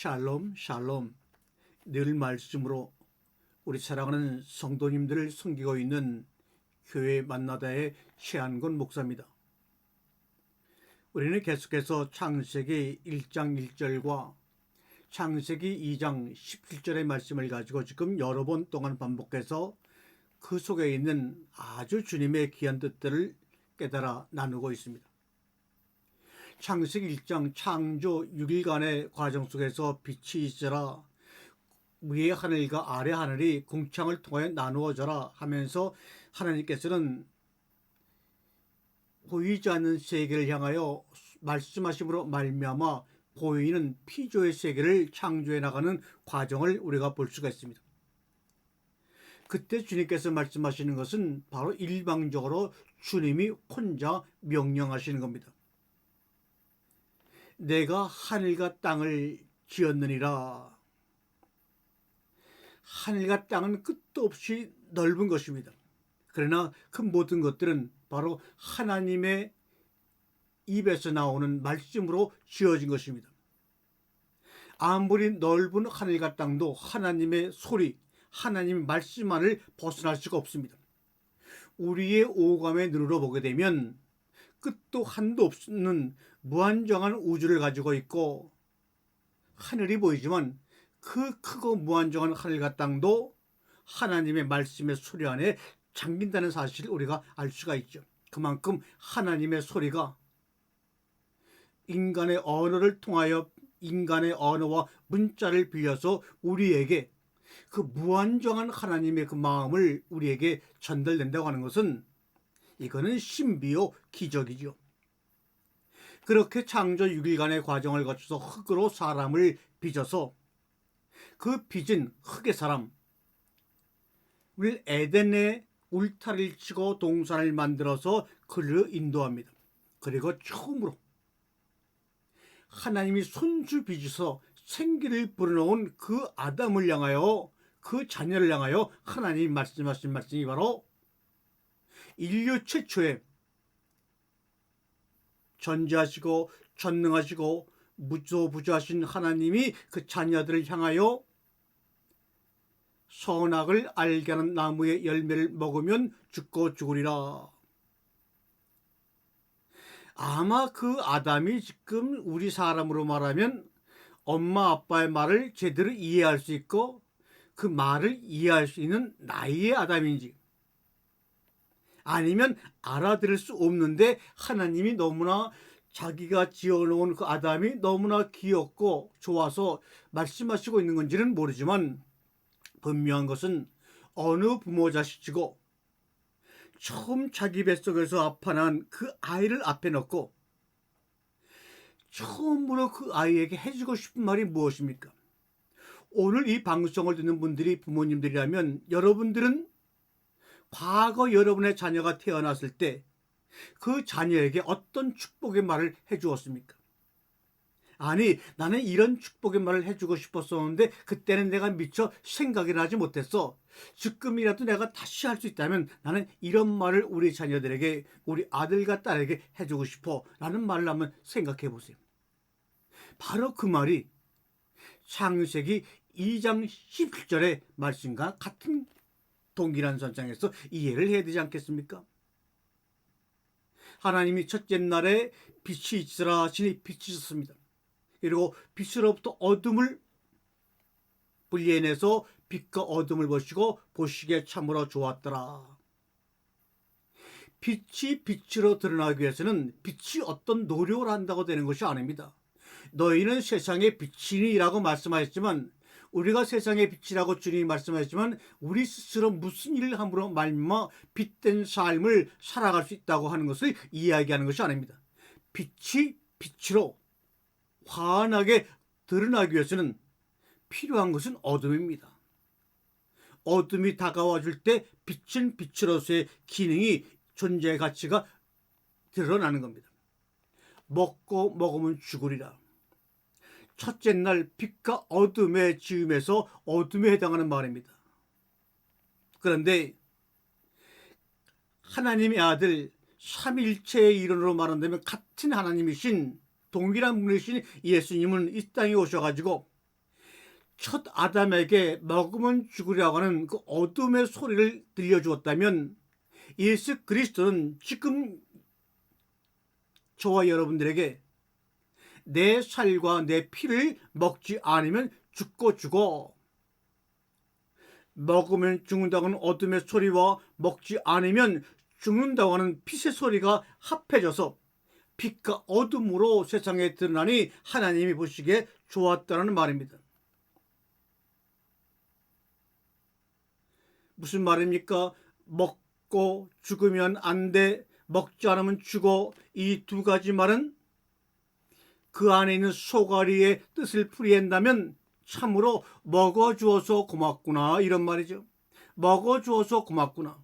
샬롬 샬롬. 늘 말씀으로 우리 사랑하는 성도님들을 섬기고 있는 교회 만나다의 최한권 목사입니다. 우리는 계속해서 창세기 1장 1절과 창세기 2장 17절의 말씀을 가지고 지금 여러 번 동안 반복해서 그 속에 있는 아주 주님의 귀한 뜻들을 깨달아 나누고 있습니다. 창세기 1장 창조 6일간의 과정 속에서 빛이 있으라, 위에 하늘과 아래 하늘이 궁창을 통하여 나누어져라 하면서 하나님께서는 보이지 않는 세계를 향하여 말씀하심으로 말미암아 보이는 피조의 세계를 창조해 나가는 과정을 우리가 볼 수가 있습니다. 그때 주님께서 말씀하시는 것은 바로 일방적으로 주님이 혼자 명령하시는 겁니다. 내가 하늘과 땅을 지었느니라. 하늘과 땅은 끝도 없이 넓은 것입니다. 그러나 그 모든 것들은 바로 하나님의 입에서 나오는 말씀으로 지어진 것입니다. 아무리 넓은 하늘과 땅도 하나님의 소리, 하나님의 말씀만을 벗어날 수가 없습니다. 우리의 오감의 눈으로 보게 되면 끝도 한도 없는 무한정한 우주를 가지고 있고, 하늘이 보이지만 그 크고 무한정한 하늘과 땅도 하나님의 말씀의 소리 안에 잠긴다는 사실을 우리가 알 수가 있죠. 그만큼 하나님의 소리가 인간의 언어를 통하여 인간의 언어와 문자를 빌려서 우리에게 그 무한정한 하나님의 그 마음을 우리에게 전달된다고 하는 것은, 이거는 신비요 기적이죠. 그렇게 창조 6일간의 과정을 거쳐서 흙으로 사람을 빚어서 그 빚은 흙의 사람을 에덴의 울타리를 치고 동산을 만들어서 그를 인도합니다. 그리고 처음으로 하나님이 손수 빚어서 생기를 불어넣은 그 아담을 향하여, 그 자녀를 향하여 하나님이 말씀하신 말씀이 바로 인류 최초의 전지하시고 전능하시고 무소부조하신 하나님이 그 자녀들을 향하여 선악을 알게 하는 나무의 열매를 먹으면 죽고 죽으리라. 아마 그 아담이 지금 우리 사람으로 말하면 엄마 아빠의 말을 제대로 이해할 수 있고 그 말을 이해할 수 있는 나이의 아담인지, 아니면 알아들을 수 없는데 하나님이 너무나 자기가 지어놓은 그 아담이 너무나 귀엽고 좋아서 말씀하시고 있는 건지는 모르지만, 분명한 것은 어느 부모 자식이고 처음 자기 뱃속에서 아파난 그 아이를 앞에 놓고 처음으로 그 아이에게 해주고 싶은 말이 무엇입니까? 오늘 이 방송을 듣는 분들이 부모님들이라면 여러분들은 과거 여러분의 자녀가 태어났을 때 그 자녀에게 어떤 축복의 말을 해주었습니까? 아니, 나는 이런 축복의 말을 해주고 싶었었는데 그때는 내가 미처 생각이 나지 못했어. 지금이라도 내가 다시 할 수 있다면 나는 이런 말을 우리 자녀들에게, 우리 아들과 딸에게 해주고 싶어 라는 말을 한번 생각해 보세요. 바로 그 말이 창세기 2장 17절의 말씀과 같은 동일한 선상에서 이해를 해야 되지 않겠습니까? 하나님이 첫째 날에 빛이 있으라 하시니 빛이 있었습니다. 그리고 빛으로부터 어둠을 분리해내서 빛과 어둠을 보시고 보시기에 참으로 좋았더라. 빛이 빛으로 드러나기 위해서는 빛이 어떤 노력을 한다고 되는 것이 아닙니다. 너희는 세상의 빛이니라고 말씀하셨지만, 우리가 세상의 빛이라고 주님이 말씀하셨지만 우리 스스로 무슨 일을 함으로 말미암아 빛된 삶을 살아갈 수 있다고 하는 것을 이야기하는 것이 아닙니다. 빛이 빛으로 환하게 드러나기 위해서는 필요한 것은 어둠입니다. 어둠이 다가와 줄 때 빛은 빛으로서의 기능이, 존재의 가치가 드러나는 겁니다. 먹고 먹으면 죽으리라. 첫째 날 빛과 어둠의 지음에서 어둠에 해당하는 말입니다. 그런데 하나님의 아들 삼일체의 이론으로 말한다면 같은 하나님이신, 동일한 분이신 예수님은 이 땅에 오셔가지고 첫 아담에게 먹으면 죽으려고 하는 그 어둠의 소리를 들려주었다면, 예수 그리스도는 지금 저와 여러분들에게 내 살과 내 피를 먹지 않으면 죽고 먹으면 죽는다고 하는 어둠의 소리와 먹지 않으면 죽는다고 하는 빛의 소리가 합해져서 빛과 어둠으로 세상에 드러나니 하나님이 보시기에 좋았다는 말입니다. 무슨 말입니까? 먹고 죽으면 안 돼, 먹지 않으면 죽어. 이 두 가지 말은 그 안에 있는 소가리의 뜻을 풀이한다면 참으로 먹어주어서 고맙구나, 이런 말이죠. 먹어주어서 고맙구나.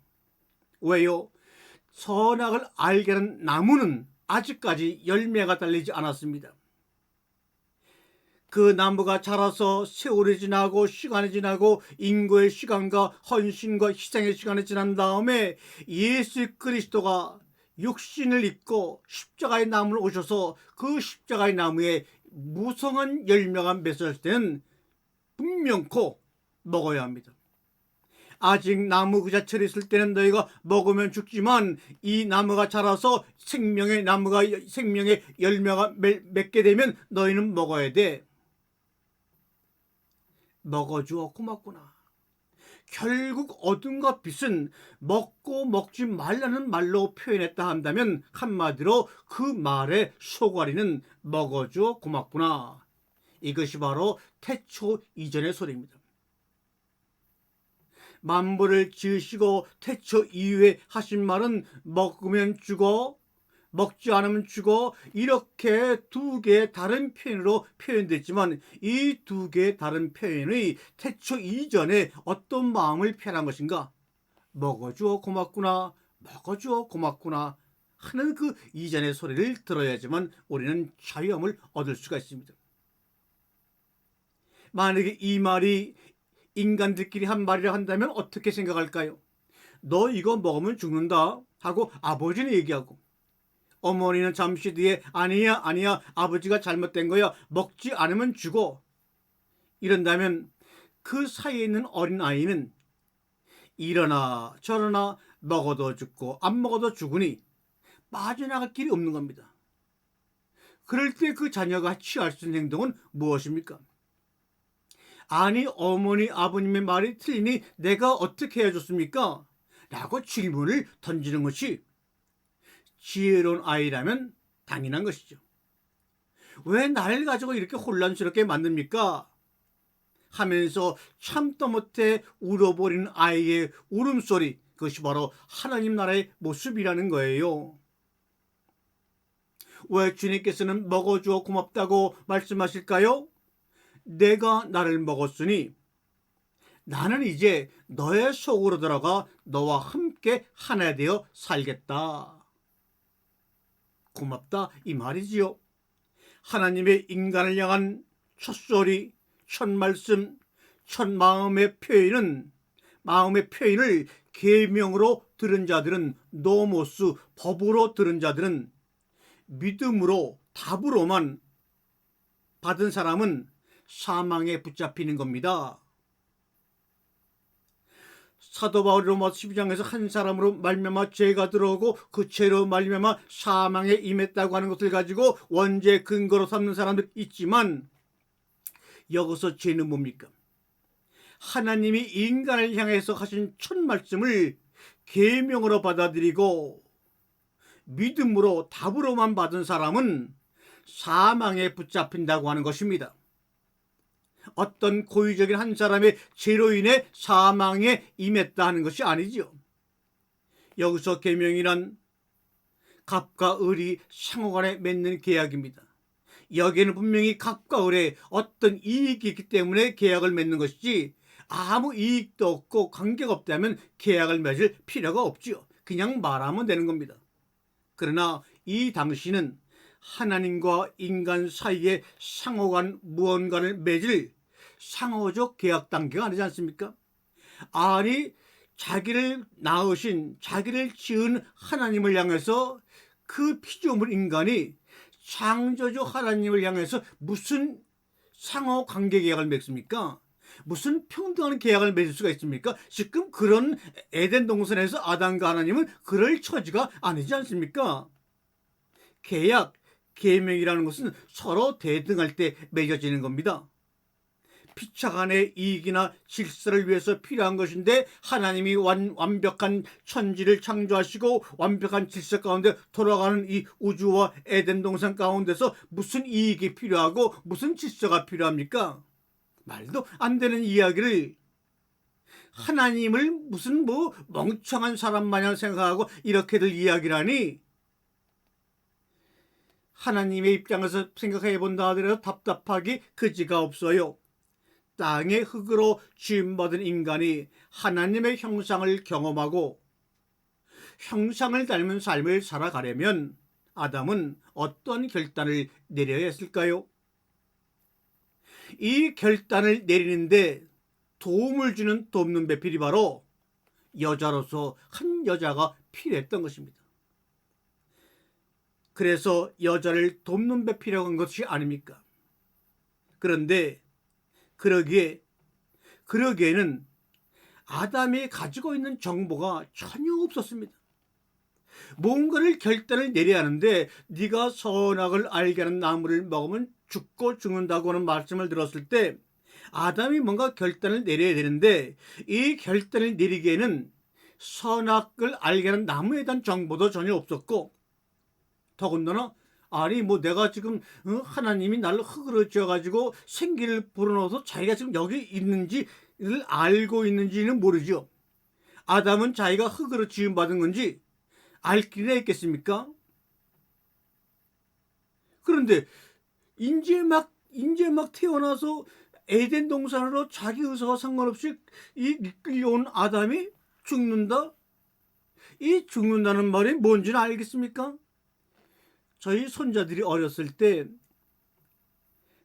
왜요? 선악을 알게 하는 나무는 아직까지 열매가 달리지 않았습니다. 그 나무가 자라서 세월이 지나고 시간이 지나고 인고의 시간과 헌신과 희생의 시간이 지난 다음에 예수 그리스도가 육신을 입고 십자가의 나무를 오셔서 그 십자가의 나무에 무성한 열매가 맺었을 때는 분명코 먹어야 합니다. 아직 나무 그 자체로 있을 때는 너희가 먹으면 죽지만 이 나무가 자라서 생명의 열매가 맺게 되면 너희는 먹어야 돼. 먹어주어 고맙구나. 결국 어둠과 빛은 먹고 먹지 말라는 말로 표현했다 한다면 한마디로 그 말의 소가리는 먹어주어 고맙구나. 이것이 바로 태초 이전의 소리입니다. 만물을 지으시고 태초 이후에 하신 말은 먹으면 죽어, 먹지 않으면 죽어, 이렇게 두 개의 다른 표현으로 표현됐지만 이 두 개의 다른 표현의 태초 이전에 어떤 마음을 표현한 것인가? 먹어주어 고맙구나, 먹어주어 고맙구나 하는 그 이전의 소리를 들어야지만 우리는 자유함을 얻을 수가 있습니다. 만약에 이 말이 인간들끼리 한 말이라 한다면 어떻게 생각할까요? 너 이거 먹으면 죽는다 하고 아버지는 얘기하고, 어머니는 잠시 뒤에 아니야 아버지가 잘못된 거야, 먹지 않으면 죽어, 이런다면 그 사이에 있는 어린아이는 이러나 저러나 먹어도 죽고 안 먹어도 죽으니 빠져나갈 길이 없는 겁니다. 그럴 때 그 자녀가 취할 수 있는 행동은 무엇입니까? 아니 어머니 아버님의 말이 틀리니 내가 어떻게 해줬습니까? 라고 질문을 던지는 것이 지혜로운 아이라면 당연한 것이죠. 왜 나를 가지고 이렇게 혼란스럽게 만듭니까? 하면서 참다 못해 울어버리는 아이의 울음소리, 그것이 바로 하나님 나라의 모습이라는 거예요. 왜 주님께서는 먹어주어 고맙다고 말씀하실까요? 내가 나를 먹었으니 나는 이제 너의 속으로 들어가 너와 함께 하나 되어 살겠다. 고맙다 이 말이지요. 하나님의 인간을 향한 첫 소리, 첫 말씀, 첫 마음의 표현을 계명으로 들은 자들은, 노모스 법으로 들은 자들은, 믿음으로 답으로만 받은 사람은 사망에 붙잡히는 겁니다. 사도 바울이 로마서 12장에서 한 사람으로 말미암아 죄가 들어오고 그 죄로 말미암아 사망에 임했다고 하는 것을 가지고 원죄 근거로 삼는 사람들 있지만, 여기서 죄는 뭡니까? 하나님이 인간을 향해서 하신 첫 말씀을 계명으로 받아들이고 믿음으로 답으로만 받은 사람은 사망에 붙잡힌다고 하는 것입니다. 어떤 고의적인 한 사람의 죄로 인해 사망에 임했다 하는 것이 아니죠. 여기서 계명이란 갑과 을이 상호간에 맺는 계약입니다. 여기에는 분명히 갑과 을의 어떤 이익이 있기 때문에 계약을 맺는 것이지, 아무 이익도 없고 관계가 없다면 계약을 맺을 필요가 없지요. 그냥 말하면 되는 겁니다. 그러나 이 당시는 하나님과 인간 사이에 상호간 무언가를 맺을 상호적 계약 단계가 아니지 않습니까? 아니 자기를 낳으신, 자기를 지은 하나님을 향해서 그 피조물 인간이 창조주 하나님을 향해서 무슨 상호 관계 계약을 맺습니까? 무슨 평등한 계약을 맺을 수가 있습니까? 지금 그런 에덴 동산에서 아담과 하나님은 그럴 처지가 아니지 않습니까? 계약, 계명이라는 것은 서로 대등할 때 맺어지는 겁니다. 피차간의 이익이나 질서를 위해서 필요한 것인데 하나님이 완벽한 천지를 창조하시고 완벽한 질서 가운데 돌아가는 이 우주와 에덴 동산 가운데서 무슨 이익이 필요하고 무슨 질서가 필요합니까? 말도 안 되는 이야기를 하나님을 무슨 멍청한 사람 마냥 생각하고 이렇게들 이야기를 하니, 하나님의 입장에서 생각해 본다 하더라도 답답하기 그지가 없어요. 땅의 흙으로 지음받은 인간이 하나님의 형상을 경험하고 형상을 닮은 삶을 살아가려면 아담은 어떤 결단을 내려야 했을까요? 이 결단을 내리는데 도움을 주는 돕는 배필이 바로 여자로서 한 여자가 필요했던 것입니다. 그래서 여자를 돕는 배필이라고 한 것이 아닙니까? 그런데 그러기에는 아담이 가지고 있는 정보가 전혀 없었습니다. 뭔가를 결단을 내려야 하는데 네가 선악을 알게 하는 나무를 먹으면 죽고 죽는다고 하는 말씀을 들었을 때 아담이 뭔가 결단을 내려야 되는데 이 결단을 내리기에는 선악을 알게 하는 나무에 대한 정보도 전혀 없었고, 더군다나 아니 내가 지금 하나님이 나를 흙으로 지어가지고 생기를 불어넣어서 자기가 지금 여기 있는지를 알고 있는지는 모르죠. 아담은 자기가 흙으로 지음받은 건지 알 길이나 있겠습니까? 그런데 이제 막 태어나서 에덴 동산으로 자기 의사와 상관없이 이끌려온 아담이 죽는다? 이 죽는다는 말이 뭔지는 알겠습니까? 저희 손자들이 어렸을 때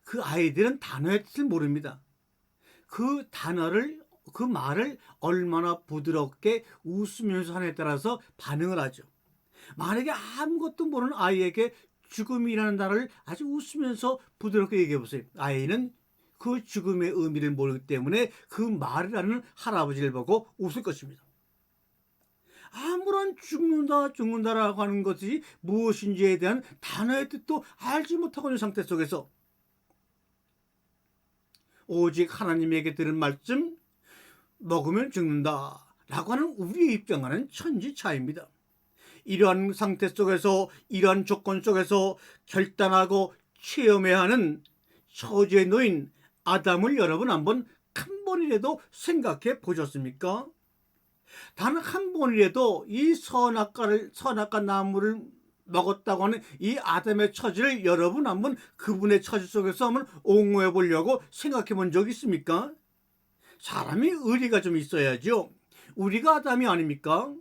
그 아이들은 단어의 뜻을 모릅니다. 그 말을 얼마나 부드럽게 웃으면서 하느냐에 따라서 반응을 하죠. 만약에 아무것도 모르는 아이에게 죽음이라는 단어를 아주 웃으면서 부드럽게 얘기해 보세요. 아이는 그 죽음의 의미를 모르기 때문에 그 말을 하는 할아버지를 보고 웃을 것입니다. 아무런 죽는다라고 하는 것이 무엇인지에 대한 단어의 뜻도 알지 못하고 있는 상태 속에서 오직 하나님에게 들은 말씀, 먹으면 죽는다라고 하는 우리의 입장과는 천지 차이입니다. 이러한 상태 속에서, 이러한 조건 속에서 결단하고 체험해야 하는 처지에 놓인 아담을 여러분 한번 한 번이라도 생각해 보셨습니까? 단 한 번이라도 이 선악과 나무를 먹었다고 하는 이 아담의 처지를 여러분 한번 그분의 처지 속에서 한번 옹호해 보려고 생각해 본 적 있습니까? 사람이 의리가 좀 있어야죠. 우리가 아담이 아닙니까?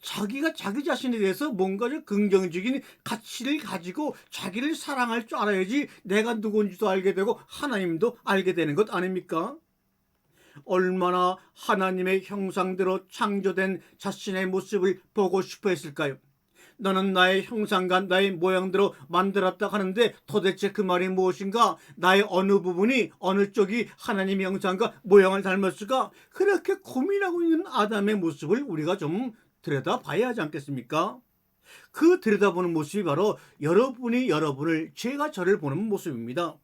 자기가 자기 자신에 대해서 뭔가 좀 긍정적인 가치를 가지고 자기를 사랑할 줄 알아야지 내가 누군지도 알게 되고 하나님도 알게 되는 것 아닙니까? 얼마나 하나님의 형상대로 창조된 자신의 모습을 보고 싶어 했을까요? 너는 나의 형상과 나의 모양대로 만들었다 하는데 도대체 그 말이 무엇인가? 나의 어느 부분이, 어느 쪽이 하나님의 형상과 모양을 닮았을까? 그렇게 고민하고 있는 아담의 모습을 우리가 좀 들여다봐야 하지 않겠습니까? 그 들여다보는 모습이 바로 여러분이 여러분을, 제가 저를 보는 모습입니다.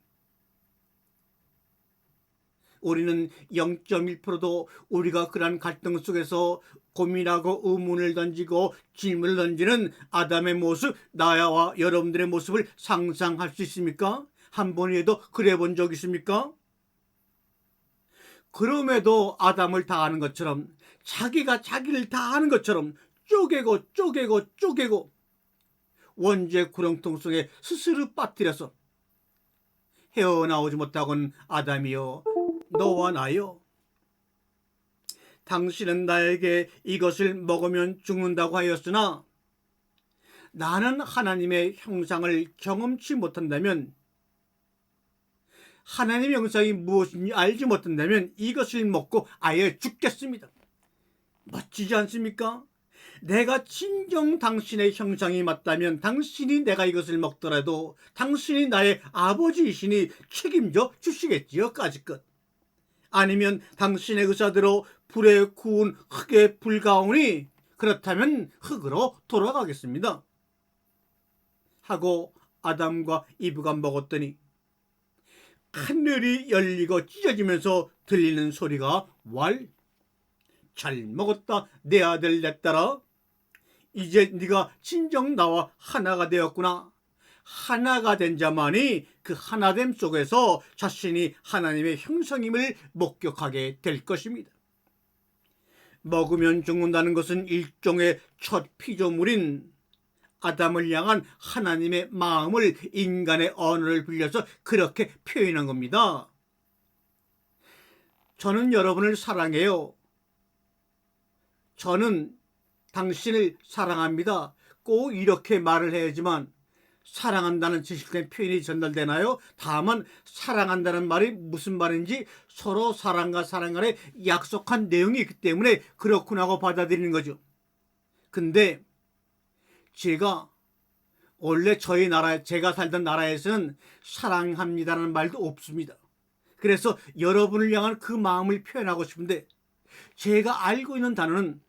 우리는 0.1%도 우리가 그러한 갈등 속에서 고민하고 의문을 던지고 질문을 던지는 아담의 모습, 나와 여러분들의 모습을 상상할 수 있습니까? 한 번이라도 그래 본 적 있습니까? 그럼에도 아담을 다 아는 것처럼, 자기가 자기를 다 아는 것처럼 쪼개고 원죄 구렁통 속에 스스로 빠뜨려서 헤어나오지 못하곤 아담이여, 너와 나여, 당신은 나에게 이것을 먹으면 죽는다고 하였으나 나는 하나님의 형상을 경험치 못한다면, 하나님의 형상이 무엇인지 알지 못한다면 이것을 먹고 아예 죽겠습니다. 멋지지 않습니까? 내가 진정 당신의 형상이 맞다면 당신이 내가 이것을 먹더라도 당신이 나의 아버지이시니 책임져 주시겠지요, 까짓것. 아니면 당신의 의사대로 불에 구운 흙의 불가오니 그렇다면 흙으로 돌아가겠습니다. 하고 아담과 이브가 먹었더니 하늘이 열리고 찢어지면서 들리는 소리가 왈, 잘 먹었다 내 아들 내 딸아, 이제 네가 진정 나와 하나가 되었구나. 하나가 된 자만이 그 하나됨 속에서 자신이 하나님의 형상임을 목격하게 될 것입니다. 먹으면 죽는다는 것은 일종의 첫 피조물인 아담을 향한 하나님의 마음을 인간의 언어를 빌려서 그렇게 표현한 겁니다. 저는 여러분을 사랑해요. 저는 당신을 사랑합니다. 꼭 이렇게 말을 해야지만 사랑한다는 지식적인 표현이 전달되나요? 다만 사랑한다는 말이 무슨 말인지 서로 사랑과 사랑 간에 약속한 내용이 있기 때문에 그렇구나 하고 받아들이는 거죠. 근데 제가 원래 저희 나라, 제가 살던 나라에서는 사랑합니다라는 말도 없습니다. 그래서 여러분을 향한 그 마음을 표현하고 싶은데 제가 알고 있는 단어는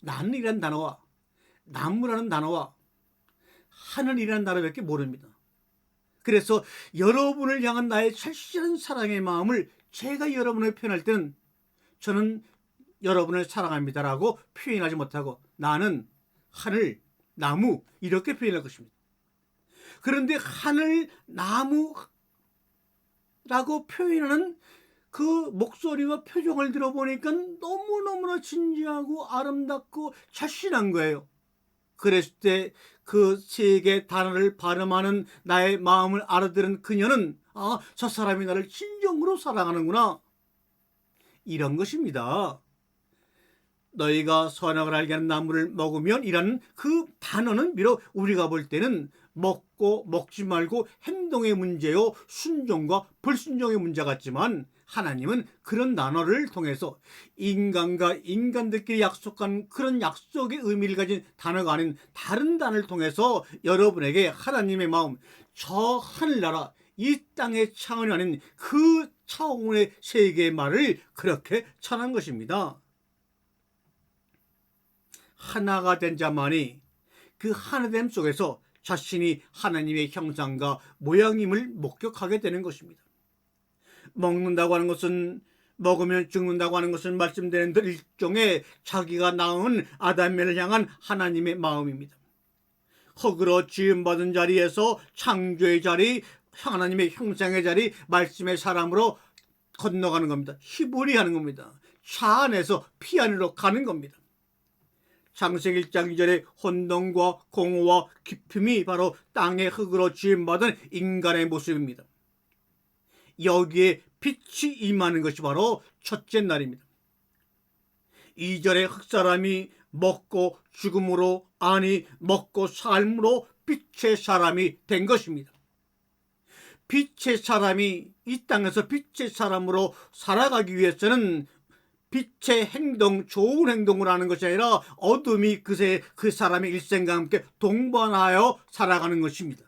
나는이라는 단어와 나무라는 단어와 하늘이라는 단어밖에 모릅니다. 그래서 여러분을 향한 나의 절실한 사랑의 마음을 제가 여러분을 표현할 때는 저는 여러분을 사랑합니다라고 표현하지 못하고 나는 하늘, 나무 이렇게 표현할 것입니다. 그런데 하늘, 나무라고 표현하는 그 목소리와 표정을 들어보니까 너무너무나 진지하고 아름답고 자신한 거예요. 그랬을 때 그 세 개 단어를 발음하는 나의 마음을 알아들은 그녀는 아, 저 사람이 나를 진정으로 사랑하는구나. 이런 것입니다. 너희가 선악을 알게 하는 나무를 먹으면 이라는 그 단어는 비록 우리가 볼 때는 먹고 먹지 말고 행동의 문제요, 순종과 불순종의 문제 같지만 하나님은 그런 단어를 통해서 인간과 인간들끼리 약속한 그런 약속의 의미를 가진 단어가 아닌 다른 단어를 통해서 여러분에게 하나님의 마음, 저 하늘나라 이 땅의 차원이 아닌 그 차원의 세계의 말을 그렇게 전한 것입니다. 하나가 된 자만이 그 하나됨 속에서 자신이 하나님의 형상과 모양임을 목격하게 되는 것입니다. 먹는다고 하는 것은, 먹으면 죽는다고 하는 것은 말씀드린 대로 일종의 자기가 낳은 아담을 향한 하나님의 마음입니다. 흙으로 지음받은 자리에서 창조의 자리, 하나님의 형상의 자리, 말씀의 사람으로 건너가는 겁니다. 히브리 하는 겁니다. 차 안에서 피 안으로 가는 겁니다. 창세기 1장 2절에 혼돈과 공허와 깊음이 바로 땅의 흙으로 지음받은 인간의 모습입니다. 여기에 빛이 임하는 것이 바로 첫째 날입니다. 2절에 흙사람이 먹고 죽음으로, 아니 먹고 삶으로 빛의 사람이 된 것입니다. 빛의 사람이 이 땅에서 빛의 사람으로 살아가기 위해서는 빛의 행동, 좋은 행동을 하는 것이 아니라 어둠이 그새 그 사람의 일생과 함께 동반하여 살아가는 것입니다.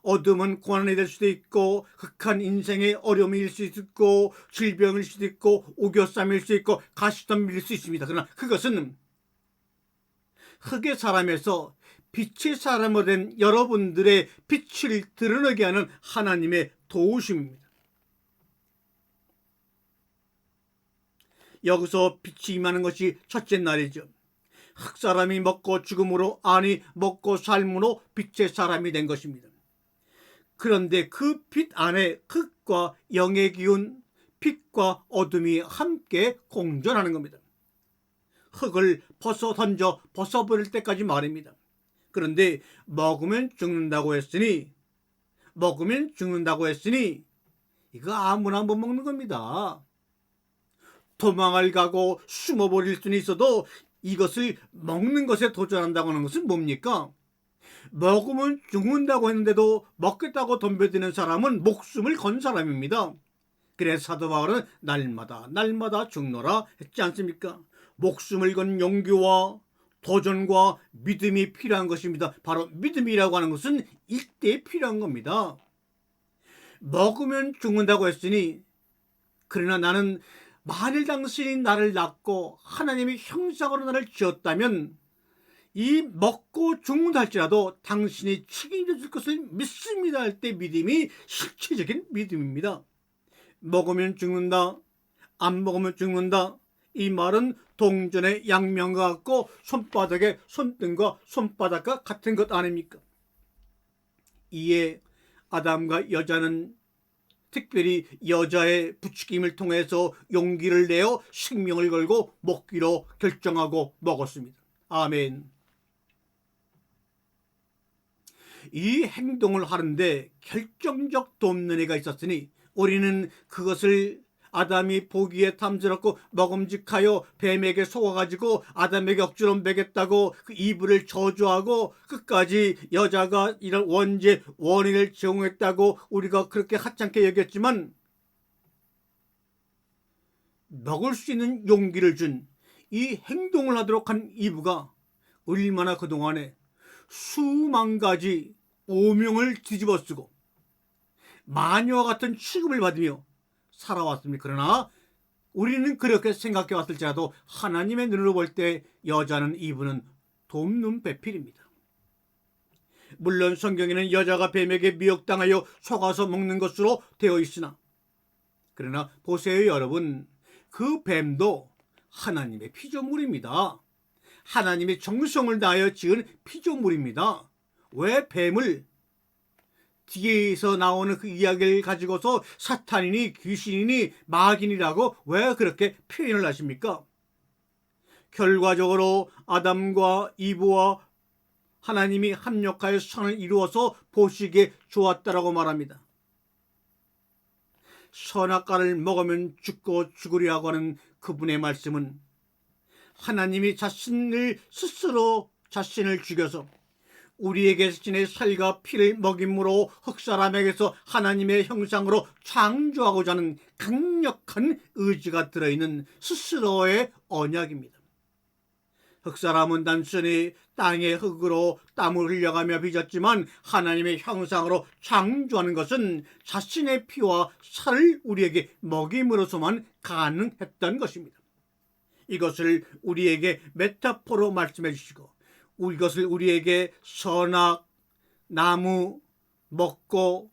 어둠은 고난이 될 수도 있고 극한 인생의 어려움일 수도 있고 질병일 수도 있고 오교쌈일 수도 있고 가시덤빌 수 있습니다. 그러나 그것은 흙의 사람에서 빛의 사람으로 된 여러분들의 빛을 드러내게 하는 하나님의 도우심입니다. 여기서 빛이 임하는 것이 첫째 날이죠. 흙사람이 먹고 죽음으로, 아니 먹고 삶으로 빛의 사람이 된 것입니다. 그런데 그 빛 안에 흙과 영의 기운, 빛과 어둠이 함께 공존하는 겁니다. 흙을 벗어버릴 때까지 말입니다. 그런데 먹으면 죽는다고 했으니 이거 아무나 못 먹는 겁니다. 도망을 가고 숨어버릴 수는 있어도 이것을 먹는 것에 도전한다고 하는 것은 뭡니까? 먹으면 죽는다고 했는데도 먹겠다고 덤벼드는 사람은 목숨을 건 사람입니다. 그래서 사도 바울은 날마다 죽노라 했지 않습니까? 목숨을 건 용기와 도전과 믿음이 필요한 것입니다. 바로 믿음이라고 하는 것은 이때에 필요한 겁니다. 먹으면 죽는다고 했으니, 그러나 나는 만일 당신이 나를 낳고 하나님의 형상으로 나를 지었다면 이 먹고 죽는다 할지라도 당신이 책임져 줄 것을 믿습니다 할 때 믿음이 실체적인 믿음입니다. 먹으면 죽는다, 안 먹으면 죽는다, 이 말은 동전의 양면과 같고 손바닥의 손등과 손바닥과 같은 것 아닙니까? 이에 아담과 여자는 특별히 여자의 부추김을 통해서 용기를 내어 생명을 걸고 먹기로 결정하고 먹었습니다. 아멘. 이 행동을 하는데 결정적 돕는애가 있었으니 우리는 그것을 아담이 보기에 탐스럽고 먹음직하여 뱀에게 속아가지고 아담에게 억지로 먹였다고 그 이불을 저주하고 끝까지 여자가 이런 원인을 제공했다고 우리가 그렇게 하찮게 여겼지만, 먹을 수 있는 용기를 준 이 행동을 하도록 한 이브가 얼마나 그동안에 수만 가지 오명을 뒤집어쓰고 마녀와 같은 취급을 받으며 살아왔습니다. 그러나 우리는 그렇게 생각해 왔을지라도 하나님의 눈으로 볼 때 여자는, 이브는 돕는 배필입니다. 물론 성경에는 여자가 뱀에게 미혹당하여 속아서 먹는 것으로 되어 있으나, 그러나 보세요 여러분, 그 뱀도 하나님의 피조물입니다. 하나님의 정성을 다하여 지은 피조물입니다. 왜 뱀을 뒤에서 나오는 그 이야기를 가지고서 사탄이니 귀신이니 마귀니라고 왜 그렇게 표현을 하십니까? 결과적으로 아담과 이브와 하나님이 합력하여 선을 이루어서 보시기에 좋았다라고 말합니다. 선악과를 먹으면 죽고 죽으리라고 하는 그분의 말씀은 하나님이 자신을 죽여서 우리에게 자신의 살과 피를 먹임으로 흑사람에게서 하나님의 형상으로 창조하고자 하는 강력한 의지가 들어있는 스스로의 언약입니다. 흑사람은 단순히 땅의 흙으로 땀을 흘려가며 빚었지만 하나님의 형상으로 창조하는 것은 자신의 피와 살을 우리에게 먹임으로서만 가능했던 것입니다. 이것을 우리에게 메타포로 말씀해 주시고, 이것을 우리에게 선악, 나무, 먹고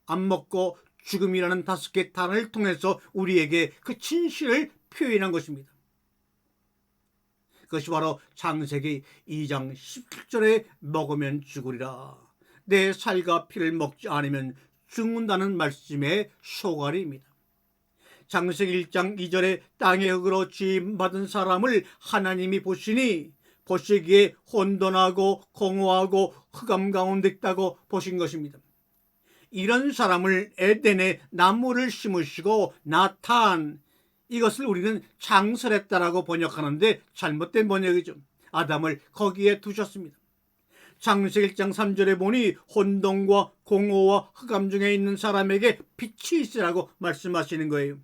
안 먹고 죽음이라는 5개 단어를 통해서 우리에게 그 진실을 표현한 것입니다. 그것이 바로 창세기 2장 17절에 먹으면 죽으리라, 내 살과 피를 먹지 않으면 죽는다는 말씀의 소가리입니다. 창세기 1장 2절에 땅의 흙으로 지음받은 사람을 하나님이 보시기에 혼돈하고 공허하고 흑암 가운데 있다고 보신 것입니다. 이런 사람을 에덴에 나무를 심으시고 나탄, 이것을 우리는 창설했다라고 번역하는데 잘못된 번역이죠. 아담을 거기에 두셨습니다. 창세기 1장 3절에 보니 혼돈과 공허와 흑암 중에 있는 사람에게 빛이 있으라고 말씀하시는 거예요.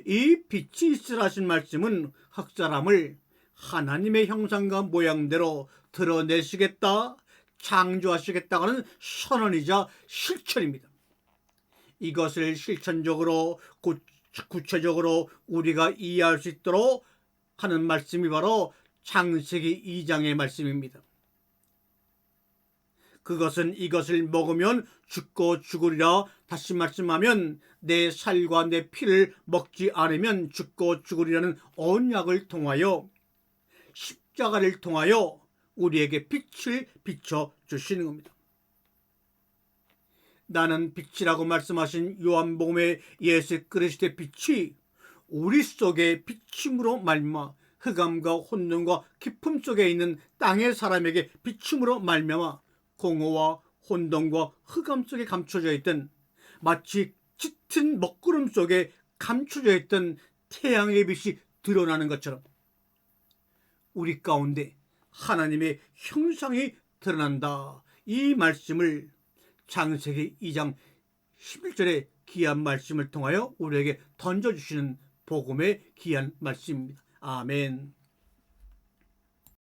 이 빛이 있으라신 말씀은 흑사람을 하나님의 형상과 모양대로 드러내시겠다, 창조하시겠다고 하는 선언이자 실천입니다. 이것을 실천적으로 구체적으로 우리가 이해할 수 있도록 하는 말씀이 바로 창세기 2장의 말씀입니다. 그것은 이것을 먹으면 죽고 죽으리라, 다시 말씀하면 내 살과 내 피를 먹지 않으면 죽고 죽으리라는 언약을 통하여, 십자가를 통하여 우리에게 빛을 비춰주시는 겁니다. 나는 빛이라고 말씀하신 요한복음의 예수 그리스도의 빛이 우리 속에 비춤으로 말미암아 흑암과 혼돈과 깊음 속에 있는 땅의 사람에게 비춤으로 말미암아 공허와 혼돈과 흑암 속에 감춰져 있던, 마치 짙은 먹구름 속에 감춰져 있던 태양의 빛이 드러나는 것처럼 우리 가운데 하나님의 형상이 드러난다, 이 말씀을 창세기 2장 11절의 귀한 말씀을 통하여 우리에게 던져주시는 복음의 귀한 말씀입니다. 아멘.